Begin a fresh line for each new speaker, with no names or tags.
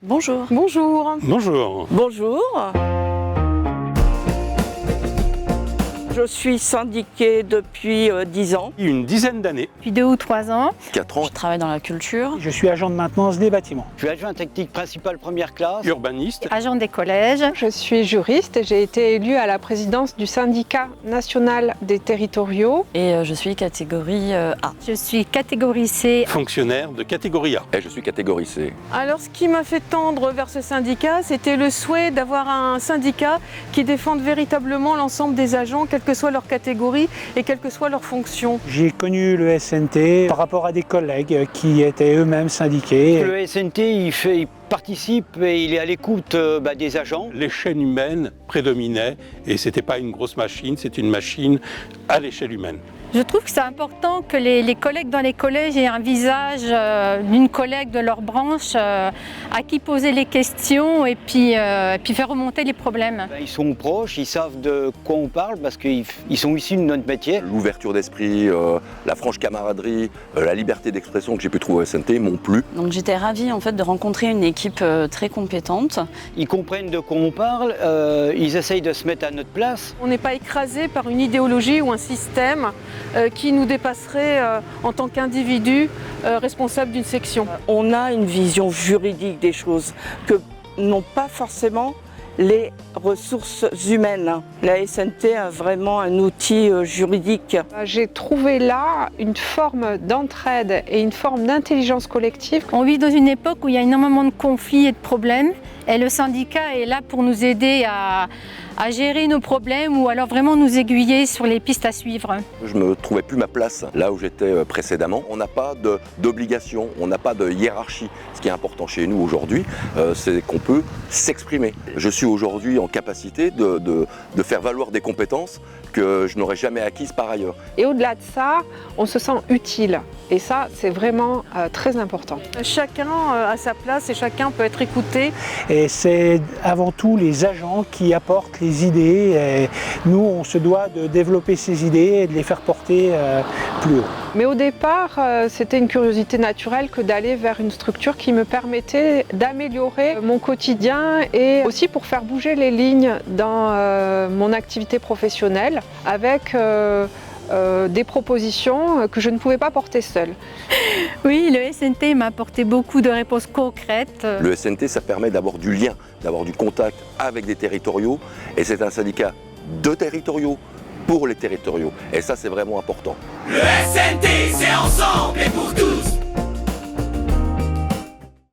Bonjour.
Bonjour.
Bonjour.
Bonjour. Je suis syndiquée depuis 10 ans.
Une dizaine d'années.
Depuis 2 ou 3 ans.
4 ans.
Je travaille dans la culture.
Je suis agent de maintenance des bâtiments.
Je suis adjoint technique principal première classe.
Urbaniste.
Agent des collèges.
Je suis juriste et j'ai été élue à la présidence du syndicat national des territoriaux.
Et je suis catégorie A.
Je suis catégorie C.
Fonctionnaire de catégorie A.
Et je suis catégorie C.
Alors ce qui m'a fait tendre vers ce syndicat, c'était le souhait d'avoir un syndicat qui défende véritablement l'ensemble des agents, quelle que soit leur catégorie et quelle que soit leur fonction.
J'ai connu le SNT par rapport à des collègues qui étaient eux-mêmes syndiqués.
Le SNT, il participe et il est à l'écoute des agents.
Les chaînes humaines prédominaient et c'était pas une grosse machine, c'est une machine à l'échelle humaine.
Je trouve que c'est important que les collègues dans les collèges aient un visage d'une collègue de leur branche à qui poser les questions et puis faire remonter les problèmes.
Ils sont proches, ils savent de quoi on parle parce qu'ils sont issus de notre métier.
L'ouverture d'esprit, la franche camaraderie, la liberté d'expression que j'ai pu trouver au SNT m'ont plu.
Donc j'étais ravie en fait de rencontrer une équipe très compétente.
Ils comprennent de quoi on parle, ils essayent de se mettre à notre place.
On n'est pas écrasé par une idéologie ou un système qui nous dépasserait en tant qu'individu responsable d'une section.
On a une vision juridique des choses que n'ont pas forcément les ressources humaines. La SNT a vraiment un outil juridique.
J'ai trouvé là une forme d'entraide et une forme d'intelligence collective.
On vit dans une époque où il y a énormément de conflits et de problèmes et le syndicat est là pour nous aider à gérer nos problèmes ou alors vraiment nous aiguiller sur les pistes à suivre.
Je ne me trouvais plus ma place là où j'étais précédemment. On n'a pas d'obligation, on n'a pas de hiérarchie. Ce qui est important chez nous aujourd'hui, c'est qu'on peut s'exprimer. Je suis aujourd'hui en capacité de faire valoir des compétences que je n'aurais jamais acquises par ailleurs.
Et au-delà de ça, on se sent utile. Et ça, c'est vraiment très important. Chacun a sa place et chacun peut être écouté.
Et c'est avant tout les agents qui apportent les idées. Et nous, on se doit de développer ces idées et de les faire porter plus haut.
Mais au départ, c'était une curiosité naturelle que d'aller vers une structure qui me permettait d'améliorer mon quotidien et aussi pour faire bouger les lignes dans mon activité professionnelle avec des propositions que je ne pouvais pas porter seule.
Oui, le SNT m'a apporté beaucoup de réponses concrètes.
Le SNT, ça permet d'avoir du lien, d'avoir du contact avec des territoriaux. Et c'est un syndicat de territoriaux pour les territoriaux. Et ça, c'est vraiment important.
Le SNT, c'est ensemble et pour tous.